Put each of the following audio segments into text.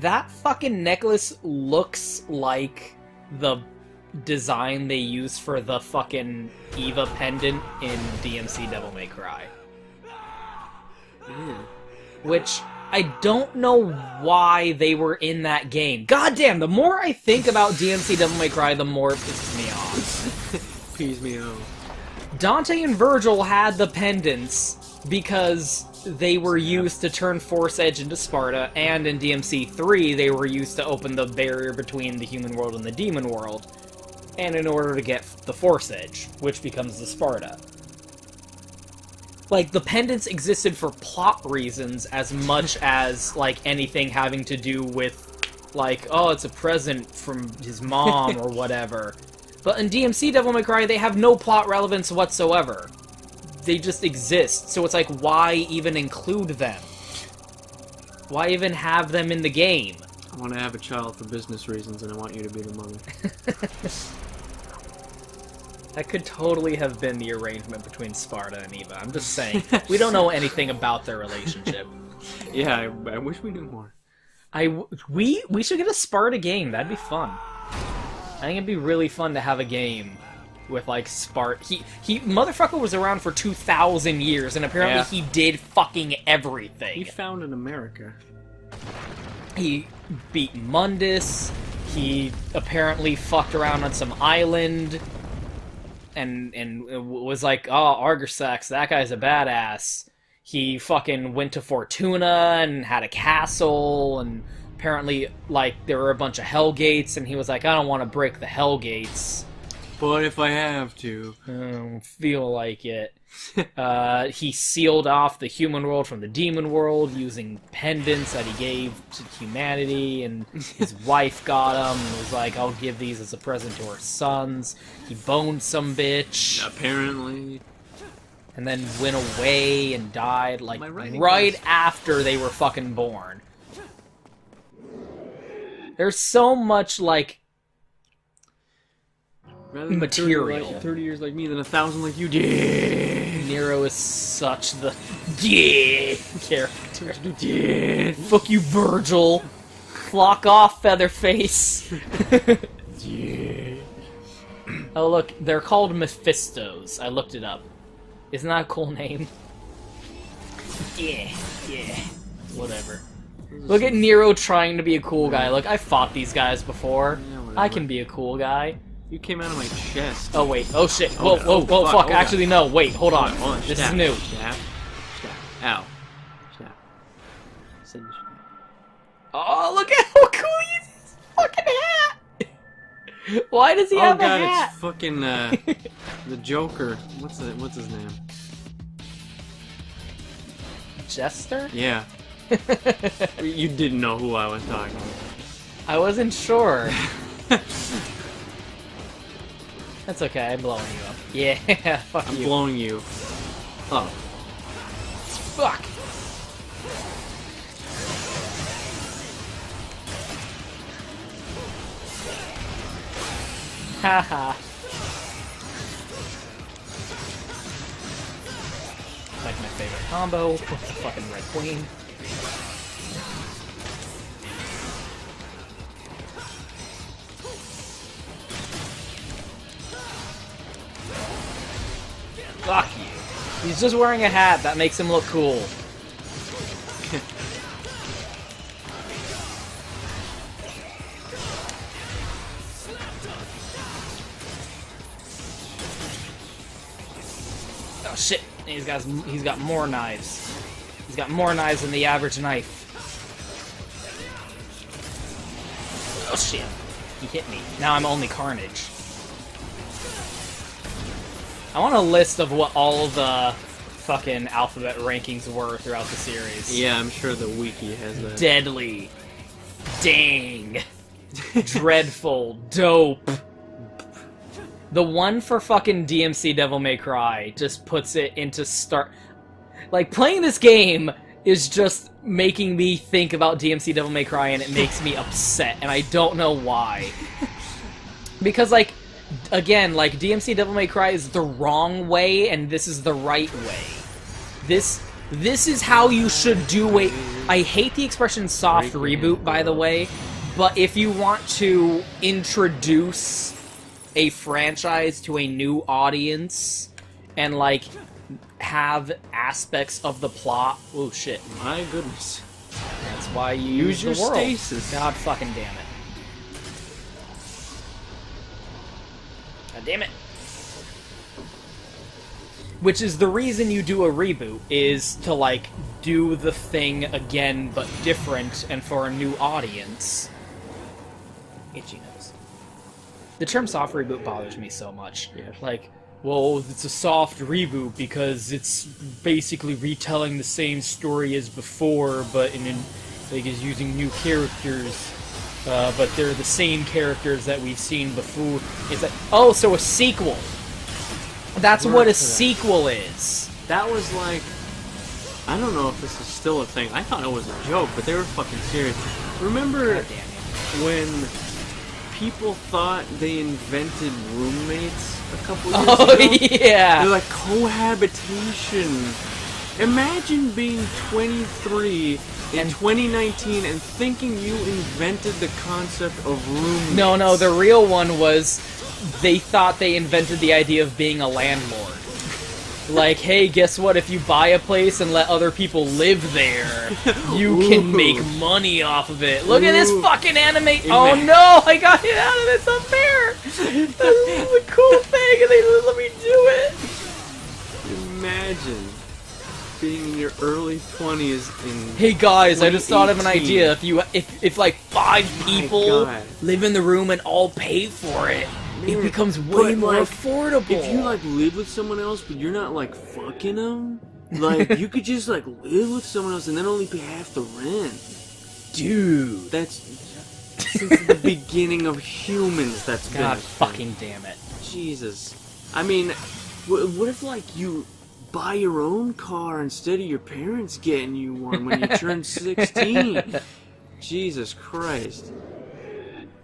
That fucking necklace looks like the design they used for the fucking Eva pendant in DMC Devil May Cry. Yeah. Which, I don't know why they were in that game. Goddamn, the more I think about DMC Devil May Cry, the more it pisses me off. Pees me off. Dante and Virgil had the pendants because they were used to turn Force Edge into Sparta, and in DMC 3, they were used to open the barrier between the human world and the demon world, and in order to get the Force Edge, which becomes the Sparta. Like, the pendants existed for plot reasons as much as, like, anything having to do with, like, oh, it's a present from his mom or whatever. But in DMC Devil May Cry, they have no plot relevance whatsoever. They just exist, so it's like, why even include them? Why even have them in the game? I want to have a child for business reasons, and I want you to be the mother. That could totally have been the arrangement between Sparta and Eva. I'm just saying. We don't know anything about their relationship. Yeah, I wish we knew more. We should get a Sparta game. That'd be fun. I think it'd be really fun to have a game with, like, Sparta. He motherfucker was around for 2,000 years, and apparently he did fucking everything. He founded America. He beat Mundus. He apparently fucked around on some island. And was like, oh, Argersax, that guy's a badass. He fucking went to Fortuna and had a castle, and apparently, like, there were a bunch of Hellgates, and he was like, I don't want to break the Hellgates. But if I have to. I don't feel like it. He sealed off the human world from the demon world using pendants that he gave to humanity, and his wife got them and was like, I'll give these as a present to her sons. He boned some bitch. Apparently. And then went away and died, like, right after they were fucking born. There's so much, like, rather than material. 30 years like me than 1,000 like you did. Nero is such the character. Fuck you, Virgil. Flock off, Featherface. Oh, look, they're called Mephistos. I looked it up. Isn't that a cool name? Yeah. Whatever. Look at Nero trying to be a cool guy. Look, I fought these guys before. Yeah, I can be a cool guy. You came out of my chest. Oh, wait. Oh, shit. Whoa, fuck. Actually, no. Wait, hold on. This is new. Stab. Ow. Stab. Send me stab. Oh, look at how cool he is! His fucking hat! Why does he have a hat? It's fucking, the Joker. What's his name? Jester? Yeah. You didn't know who I was talking about. I wasn't sure. That's okay, I'm blowing you up. Yeah, fuck you. I'm blowing you up. Fuck! Haha. Like my favorite combo with the fucking Red Queen. Fuck you. He's just wearing a hat. That makes him look cool. Oh shit. He's got more knives. He's got more knives than the average knife. Oh shit. He hit me. Now I'm only Carnage. I want a list of what all the fucking alphabet rankings were throughout the series. Yeah, I'm sure the wiki has that. Deadly. Dang. Dreadful. Dope. The one for fucking DMC Devil May Cry just puts it into start... Like, playing this game is just making me think about DMC Devil May Cry, and it makes me upset, and I don't know why. Because, like, again, like, DMC Devil May Cry is the wrong way, and this is the right way. This This is how you should do a... I hate the expression soft reboot, by the way, but if you want to introduce a franchise to a new audience and, like, have aspects of the plot... Oh, shit. My goodness. That's why you use your the world. stasis. God fucking damn it. God damn it. Which is the reason you do a reboot, is to, like, do the thing again, but different, and for a new audience. Itchy nose. The term soft reboot bothers me so much. Yeah. Like, well, it's a soft reboot because it's basically retelling the same story as before, but like, is using new characters, but they're the same characters that we've seen before. It's like, oh, so a sequel. That's what a sequel is. That was like... I don't know if this is still a thing. I thought it was a joke, but they were fucking serious. Remember when people thought they invented roommates a couple years ago? Oh, yeah! They're like, cohabitation. Imagine being 23 in 2019 and thinking you invented the concept of roommates. No, the real one was... They thought they invented the idea of being a landlord. Like, hey, guess what? If you buy a place and let other people live there, you can make money off of it. Look at this fucking anime. Oh no, I got it out of this unfair. This is a cool thing, and they didn't let me do it. Imagine being in your early 20s in... Hey guys, I just thought of an idea. If like 5 people live in the room and all pay for it, it becomes way more affordable. If you, like, live with someone else, but you're not, like, fucking them, like, you could just, like, live with someone else and then only pay half the rent. Dude. That's... Since the beginning of humans, that's been God fucking damn it. Jesus. I mean, what if, like, you buy your own car instead of your parents getting you one when you turn 16? Jesus Christ.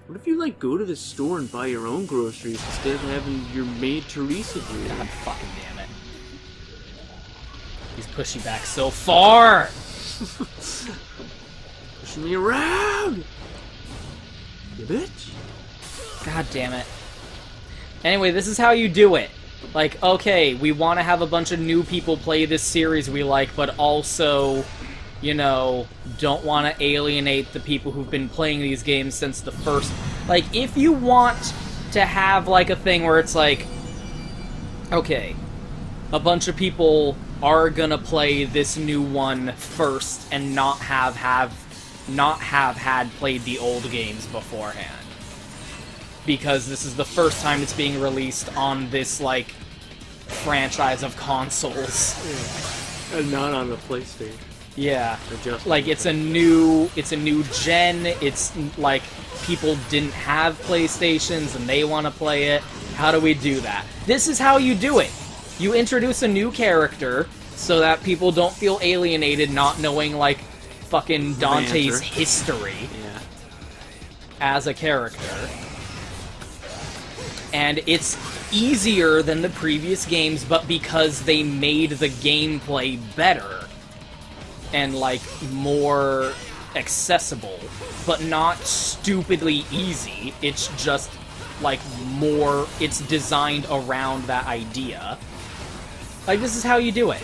What if you, like, go to the store and buy your own groceries instead of having your maid Teresa do it? God fucking damn it. He's pushed you back so far! Pushing me around! You bitch! God damn it. Anyway, this is how you do it. Like, okay, we want to have a bunch of new people play this series we like, but also... you know, don't want to alienate the people who've been playing these games since the first... Like, if you want to have, like, a thing where it's like, okay, a bunch of people are gonna play this new one first and not have had played the old games beforehand. Because this is the first time it's being released on this, like, franchise of consoles. Yeah. And not on the PlayStation. Yeah, like it's a new gen. It's like people didn't have PlayStations and they want to play it. How do we do that? This is how you do it. You introduce a new character so that people don't feel alienated not knowing, like, fucking Dante's history as a character. And it's easier than the previous games, but because they made the gameplay better and, like, more accessible, but not stupidly easy. It's just, like, more... It's designed around that idea. Like, this is how you do it.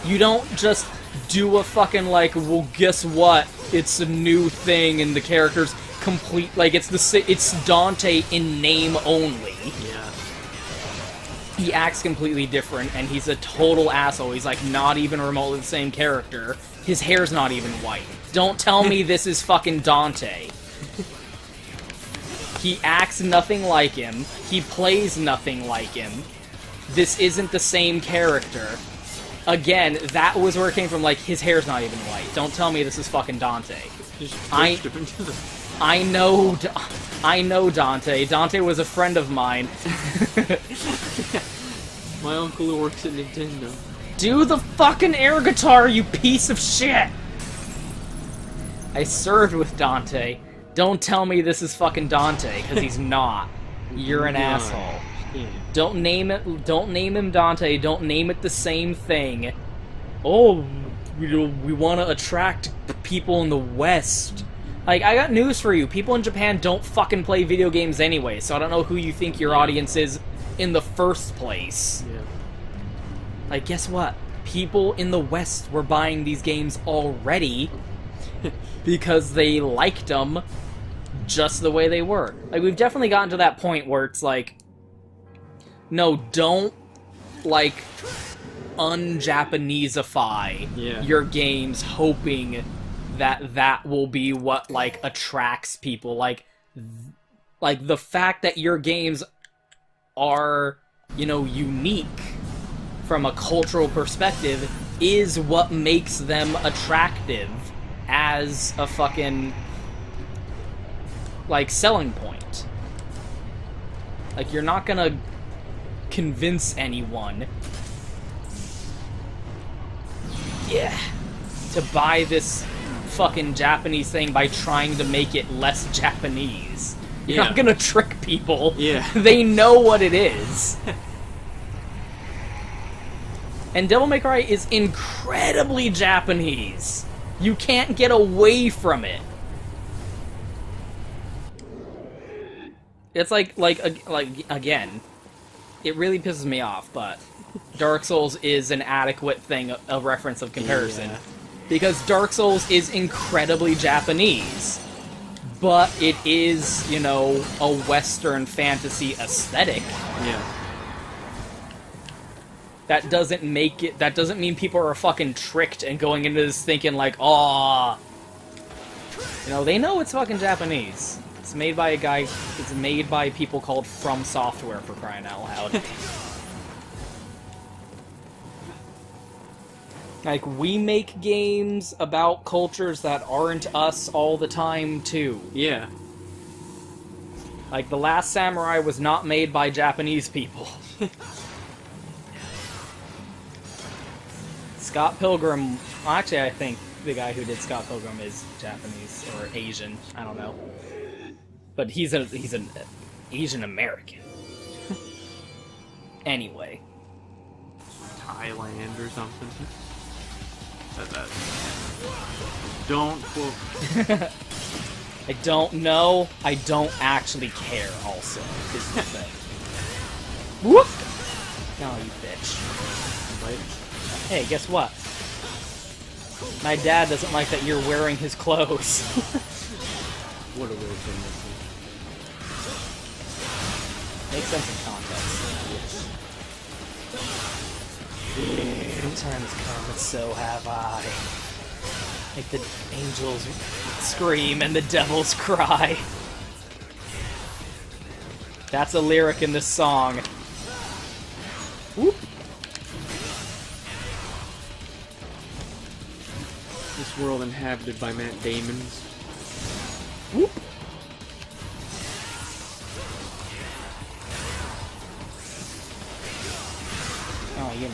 You don't just do a fucking, like, well, guess what? It's a new thing and the character's complete... Like, it's Dante in name only. Yeah. He acts completely different, and he's a total asshole. He's, like, not even remotely the same character. His hair's not even white. Don't tell me this is fucking Dante. He acts nothing like him. He plays nothing like him. This isn't the same character. Again, that was where it came from, like, his hair's not even white. Don't tell me this is fucking Dante. I know Dante. Dante was a friend of mine. My uncle who works at Nintendo. Do the fucking air guitar, you piece of shit! I served with Dante. Don't tell me this is fucking Dante, because he's not. You're an asshole. Yeah. Don't name him Dante. Don't name it the same thing. oh, we want to attract people in the West. Like, I got news for you. People in Japan don't fucking play video games anyway, so I don't know who you think your audience is in the first place. Yeah. Like, guess what? People in the West were buying these games already because they liked them just the way they were. Like, we've definitely gotten to that point where it's like, no, don't, like, un-Japaneseify your games hoping that will be what, like, attracts people. Like, the fact that your games are, you know, unique from a cultural perspective is what makes them attractive as a fucking, like, selling point. Like, you're not gonna convince anyone to buy this fucking Japanese thing by trying to make it less Japanese. You're not gonna trick people. Yeah. They know what it is. And Devil May Cry is incredibly Japanese. You can't get away from it. It's like again, it really pisses me off, but Dark Souls is an adequate thing, a reference of comparison. Yeah. Because Dark Souls is incredibly Japanese. But it is, you know, a Western fantasy aesthetic. Yeah. That doesn't mean people are fucking tricked and going into this thinking like, oh, you know, they know it's fucking Japanese. It's made by it's made by people called From Software, for crying out loud. Like, we make games about cultures that aren't us all the time, too. Yeah. Like, The Last Samurai was not made by Japanese people. Scott Pilgrim... Well, actually, I think the guy who did Scott Pilgrim is Japanese, or Asian. I don't know. But he's an Asian American. Anyway. Thailand or something. Don't quote. I don't know. I don't actually care, also, is the thing. Whoop! Oh, you bitch. Right? Hey, guess what? My dad doesn't like that you're wearing his clothes. What a weird thing Makes sense in context. The time has come, and so have I. Like the angels scream and the devils cry. That's a lyric in this song. Whoop! This world inhabited by Matt Damons. Whoop! Oh, you mean.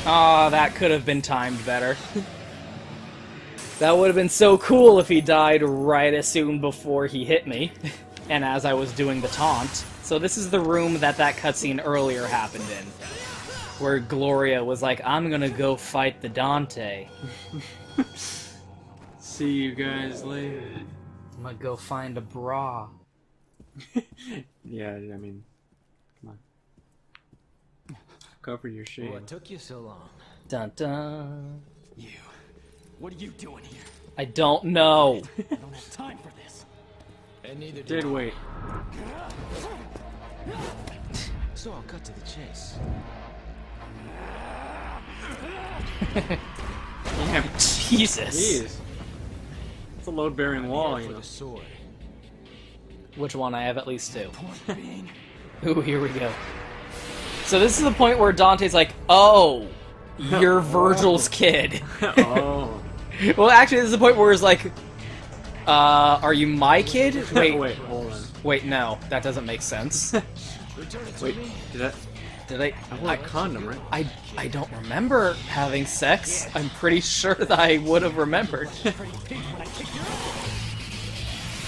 Oh, that could have been timed better. That would have been so cool if he died right as soon before he hit me, and as I was doing the taunt. So this is the room that cutscene earlier happened in, where Gloria was like, I'm gonna go fight the Dante. See you guys later. I'm gonna go find a bra. Yeah, I mean, come on. Cover your shame. What took you so long? Dun dun. You. What are you doing here? I don't know. I don't have time for this. And neither Did wait. So I'll cut to the chase. Yeah, Jesus. jeez. It's a load-bearing wall, you For know. the sword. Which one? I have at least two. Point being, Ooh, here we go. So this is the point where Dante's like, oh, you're Virgil's kid. Oh. Well, actually, this is the point where it's like, are you my kid? Wait, Wait, hold on. wait, no, that doesn't make sense. return it to Wait, me. Did I? I want a condom, right? I don't remember having sex. I'm pretty sure that I would have remembered.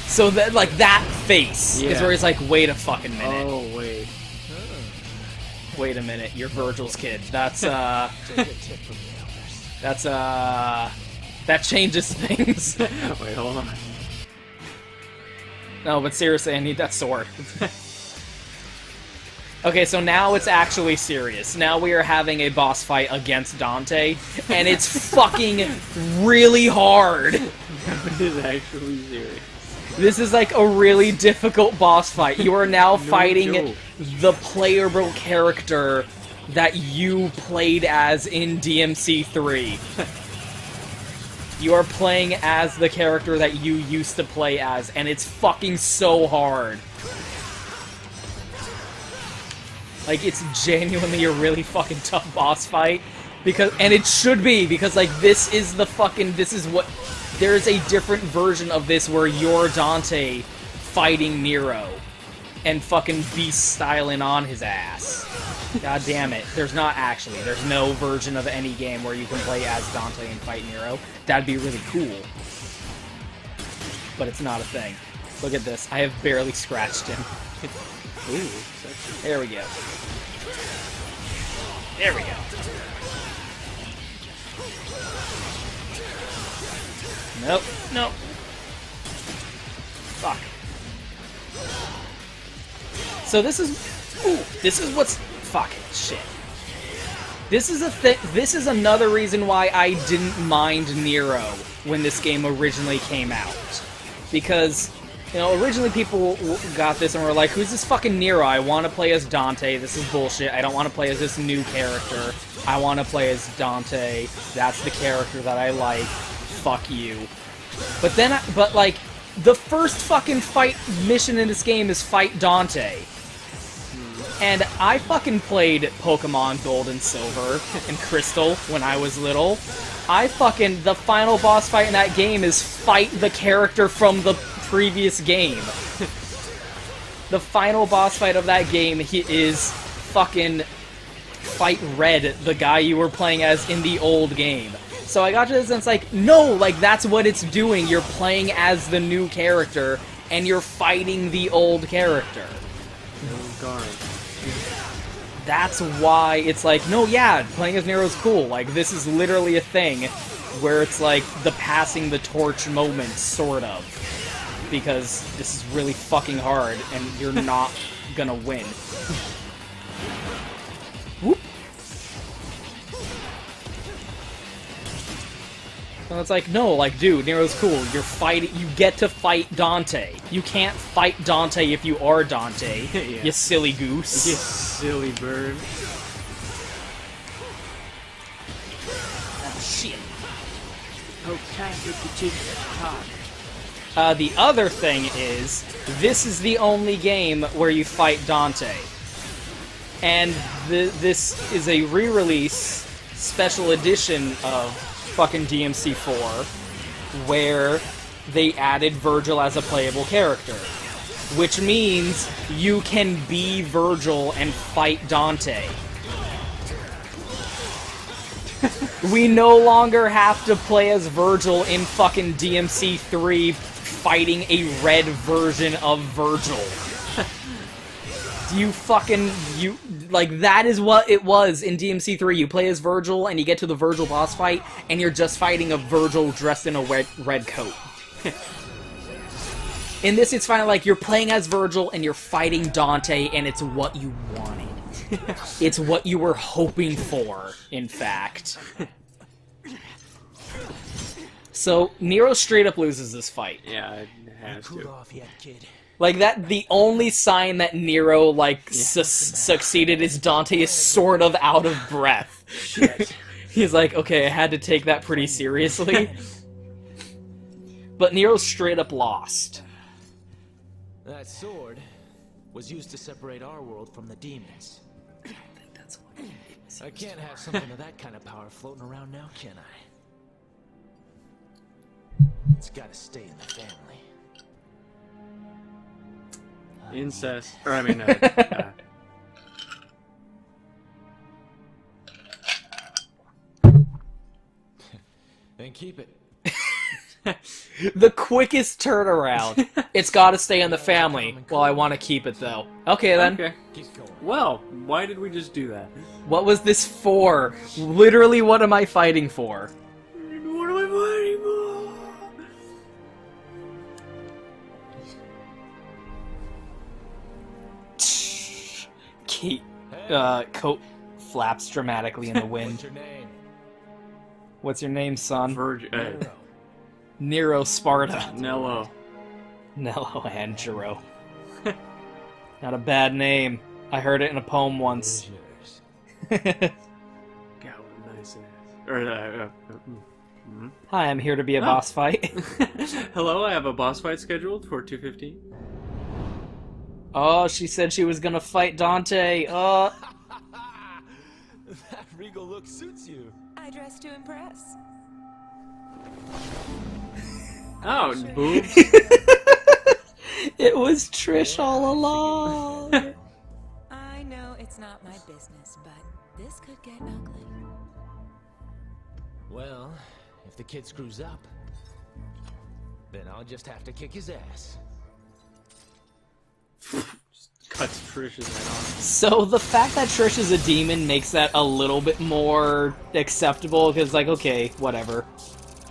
So that, like, that face is Yeah. where he's like, wait a fucking minute. Oh, wait. Wait a minute, you're Virgil's kid. That's, Take a tip from the elders. that changes things. Wait, hold on. No, but seriously, I need that sword. Okay, so now it's actually serious. Now we are having a boss fight against Dante, and it's fucking really hard. It is actually serious. This is like a really difficult boss fight. You are now fighting joke. the playable character that you played as in DMC3. You are playing as the character that you used to play as, and it's fucking so hard. Like, it's genuinely a really fucking tough boss fight. And it should be, because, like, this is what... There's a different version of this where you're Dante fighting Nero and fucking beast-styling on his ass. God damn it. There's no version of any game where you can play as Dante and fight Nero. That'd be really cool. But it's not a thing. Look at this. I have barely scratched him. Ooh, sexy. There we go. There we go. Nope. Nope. Fuck. So this is... Ooh, this is what's... Fuck. Shit. This is another reason why I didn't mind Nero when this game originally came out. Because, you know, originally people got this and were like, who's this fucking Nero? I want to play as Dante. This is bullshit. I don't want to play as this new character. I want to play as Dante. That's the character that I like. Fuck you. But like, the first fucking fight mission in this game is fight Dante. And I fucking played Pokemon Gold and Silver and Crystal when I was little. The final boss fight in that game is fight the character from the previous game. The final boss fight of that game is fucking fight Red, the guy you were playing as in the old game. So I got to this and it's like, no, like that's what it's doing. You're playing as the new character and you're fighting the old character. Oh, God. That's why it's like, no, yeah, playing as Nero's cool. Like, this is literally a thing where it's like the passing the torch moment, sort of. Because this is really fucking hard, and you're not gonna win. Whoop. And it's like, no, like, dude, Nero's cool. You get to fight Dante. You can't fight Dante if you are Dante, Yeah. you silly goose. You silly bird. Oh, shit. Okay, with the talk. The other thing is, this is the only game where you fight Dante. And this is a re-release special edition of fucking DMC4, where they added Virgil as a playable character. Which means you can be Virgil and fight Dante. We no longer have to play as Virgil in fucking DMC3 fighting a red version of Virgil. Like, that is what it was in DMC3. You play as Virgil, and you get to the Virgil boss fight, and you're just fighting a Virgil dressed in a red coat. In this, it's finally like, you're playing as Virgil, and you're fighting Dante, and it's what you wanted. It's what you were hoping for, in fact. So, Nero straight up loses this fight. Yeah, it has Cool to. off yet, kid. Like, the only sign that Nero, like, succeeded is Dante is sort of out of breath. Shit. He's like, okay, I had to take that pretty seriously. But Nero straight up lost. That sword was used to separate our world from the demons. I think that's what I can't have something of that kind of power floating around now, can I? It's gotta stay in the family. Incest. Or, I mean, Then keep it. The quickest turnaround. It's gotta stay in the family. Well, I want to keep it, though. Okay, then. Okay. Keep going. Well, why did we just do that? What was this for? Literally, what am I fighting for? What am I fighting for? Kate, coat flaps dramatically in the wind. What's your name? What's your name, son? Nero. Nero Sparta. Nello. Nello Angelo. Not a bad name. I heard it in a poem once. Who's yours? God, what a nice ass. Or, Hi, I'm here to be a Oh. boss fight. Hello, I have a boss fight scheduled for 2:15. Oh, she said she was gonna fight Dante. That regal look suits you. I dress to impress. Oh, boobs. It was Trish all along. I know it's not my business, but this could get ugly. Well, if the kid screws up, then I'll just have to kick his ass. Cuts Trish's head off. So the fact that Trish is a demon makes that a little bit more acceptable, because, like, okay, whatever.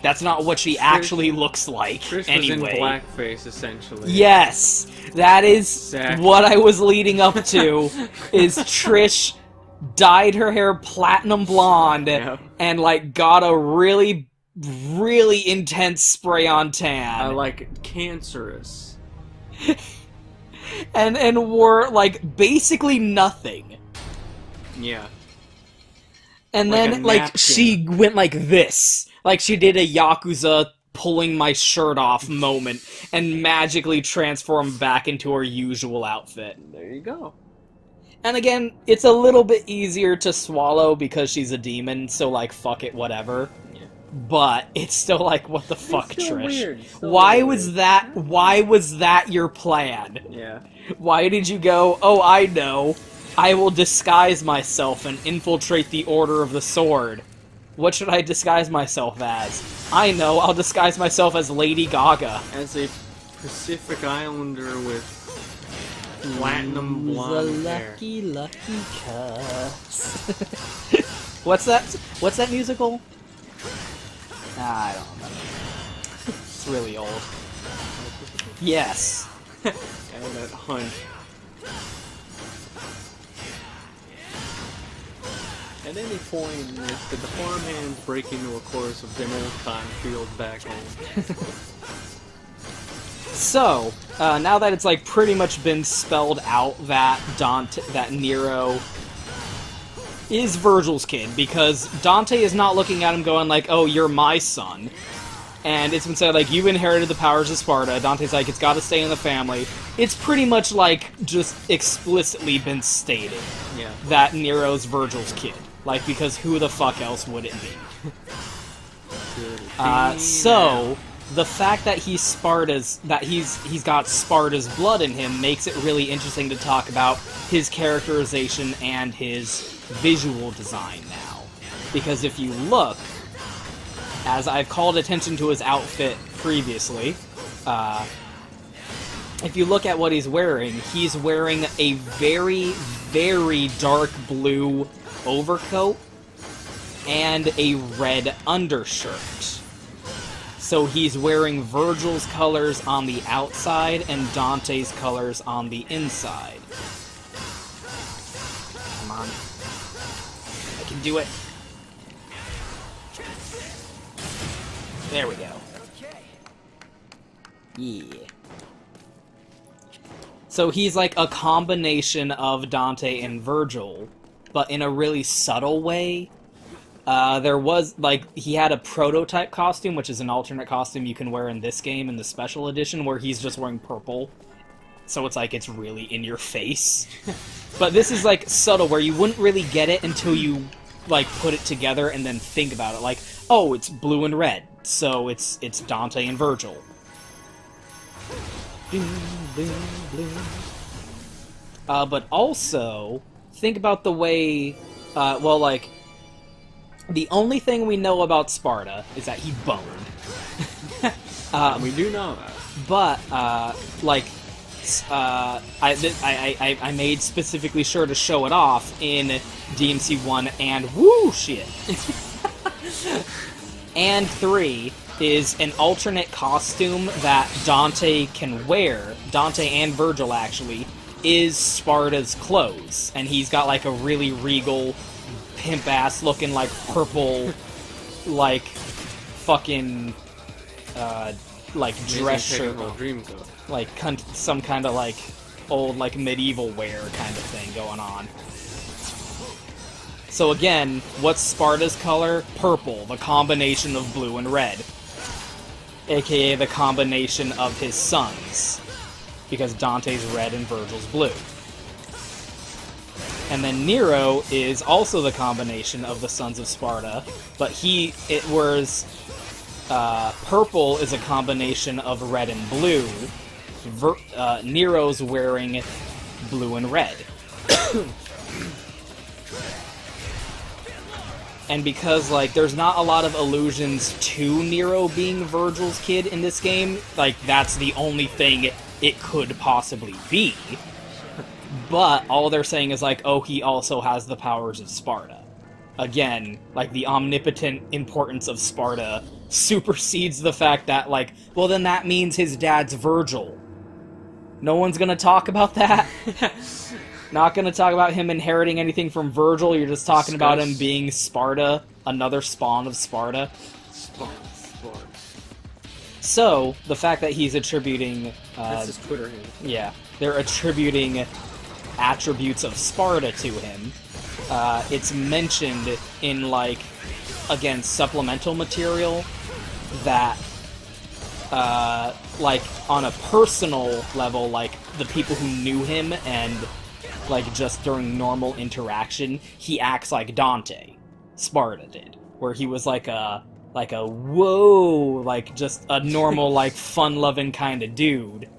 That's not what she actually looks like, Trish anyway. was in blackface, essentially. Yes, that is Exactly. what I was leading up to, is Trish dyed her hair platinum blonde Yeah. and, like, got a really, really intense spray-on tan. Like, cancerous. and wore, like, basically nothing. Yeah. And Like then, a like, napkin. she went like this. Like, she did a Yakuza pulling my shirt off moment and magically transformed back into her usual outfit. There you go. And again, it's a little bit easier to swallow because she's a demon, so, like, fuck it, whatever. Yeah. But it's still like, what the fuck, still Trish? weird. It's still Why weird. was that your plan? Yeah. Why did you go, oh, I know, I will disguise myself and infiltrate the Order of the Sword. What should I disguise myself as? I know, I'll disguise myself as Lady Gaga. As a Pacific Islander with platinum blonde hair. lucky cuss. What's that musical? I don't remember. It's really old. Yes. And that hunch. At any point, did the farmhands break into a chorus of them old cotton fields back home? So, now that it's, like, pretty much been spelled out that that Nero is Virgil's kid, because Dante is not looking at him going like, oh, you're my son. And it's been said, like, you've inherited the powers of Sparta. Dante's like, it's gotta stay in the family. It's pretty much, like, just explicitly been stated Yeah. that Nero's Virgil's kid. Like, because who the fuck else would it be? So, the fact that he's he's got Sparta's blood in him makes it really interesting to talk about his characterization and his visual design now. Because if you look, as I've called attention to his outfit previously, if you look at what he's wearing a very, very dark blue overcoat and a red undershirt. So he's wearing Virgil's colors on the outside and Dante's colors on the inside. Come on. I can do it. There we go. Yeah. So he's like a combination of Dante and Virgil, but in a really subtle way. There was, like, he had a prototype costume, which is an alternate costume you can wear in this game in the special edition, where he's just wearing purple. So it's like, it's really in your face. But this is, like, subtle, where you wouldn't really get it until you, like, put it together and then think about it. Like, oh, it's blue and red, so it's Dante and Virgil. But also, think about the way, well, like, the only thing we know about Sparta is that he boned. We do know that. But like, I made specifically sure to show it off in DMC 1 and woo shit. And 3 is an alternate costume that Dante can wear. Dante and Virgil actually is Sparta's clothes, and he's got like a really regal, pimp ass looking like purple, like fucking like dress shirt, dream coat. like some kind of like old like medieval wear kind of thing going on. So again, what's Sparta's color? Purple, the combination of blue and red, aka the combination of his sons, because Dante's red and Virgil's blue. And then Nero is also the combination of the sons of Sparta, but whereas purple is a combination of red and blue, Nero's wearing blue and red. And because, like, there's not a lot of allusions to Nero being Virgil's kid in this game, like, that's the only thing it could possibly be. But all they're saying is, like, oh, he also has the powers of Sparta. Again, like, the omnipotent importance of Sparta supersedes the fact that, like, well, then that means his dad's Virgil. No one's gonna talk about that? Not gonna talk about him inheriting anything from Virgil, you're just talking about him being Sparta, another spawn of Sparta. Sparta. So, the fact that he's attributing... That's his Twitter handle. Yeah, they're attributing attributes of Sparta to him. It's mentioned in, like, again, supplemental material that, like, on a personal level, like, the people who knew him and, like, just during normal interaction, he acts like Dante, Sparta did, where he was like a whoa, like, just a normal, like, fun-loving kind of dude.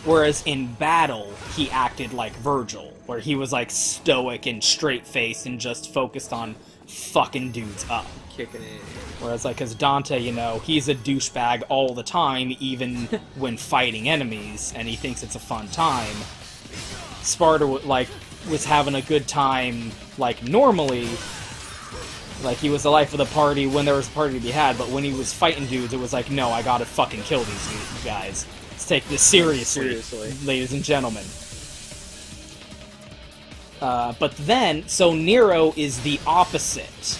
Whereas in battle, he acted like Virgil, where he was, like, stoic and straight-faced and just focused on fucking dudes up. Kicking it. Whereas, like, as Dante, you know, he's a douchebag all the time, even when fighting enemies, and he thinks it's a fun time. Sparta, like, was having a good time, like, normally. Like, he was the life of the party when there was a party to be had, but when he was fighting dudes, it was like, no, I gotta fucking kill these guys. Let's take this seriously. Ladies and gentlemen. But then, so Nero is the opposite.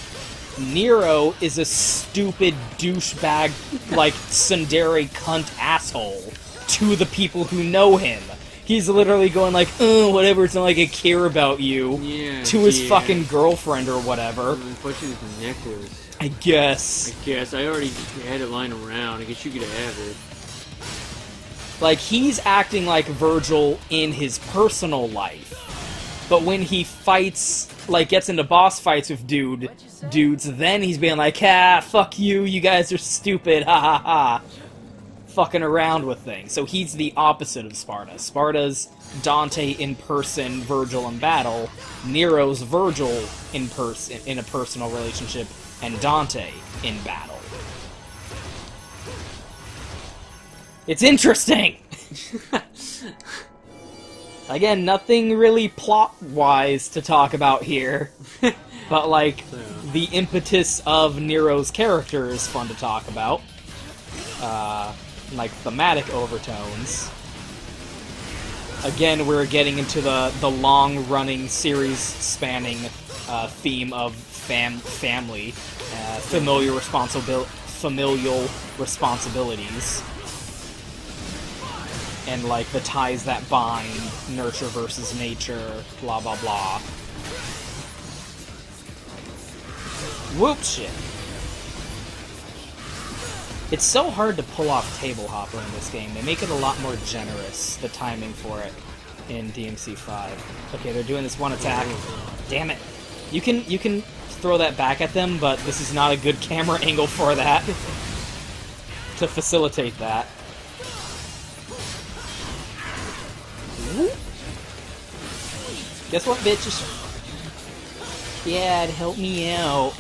Nero is a stupid douchebag, like, tsundere cunt asshole to the people who know him. He's literally going like, oh, whatever, it's not like I care about you, to his fucking girlfriend or whatever. Pushing his necklace. I guess. I already had it lying around. I guess you could have it. Like, he's acting like Virgil in his personal life. But when he fights, like, gets into boss fights with dudes, then he's being like, ah, fuck you, you guys are stupid, ha ha ha. Fucking around with things. So he's the opposite of Sparta. Sparta's Dante in person, Virgil in battle. Nero's Virgil in person, in a personal relationship, and Dante in battle. It's interesting! Again, nothing really plot-wise to talk about here. But, like, the impetus of Nero's character is fun to talk about. Like, thematic overtones. Again, we're getting into the long-running, series-spanning theme of family, familial responsibilities, and, like, the ties that bind, nurture versus nature, blah blah blah. Whoop shit. It's so hard to pull off Table Hopper in this game. They make it a lot more generous, the timing for it, in DMC 5. Okay, they're doing this one attack. Damn it. You can throw that back at them, but this is not a good camera angle for that. To facilitate that. Guess what, bitches? Dad, help me out.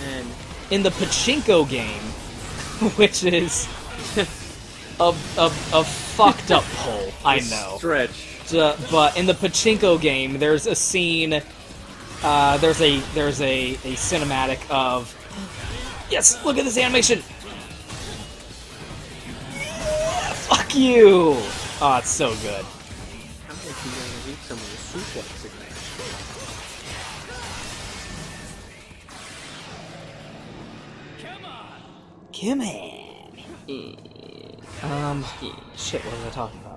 And in the Pachinko game, which is a fucked up pull. I know. Stretch. But in the pachinko game, there's a scene. There's a cinematic of. Yes, look at this animation. Fuck you. Oh, it's so good. How about you guys eat some of the suplex again? Come on. Shit, what was I talking about?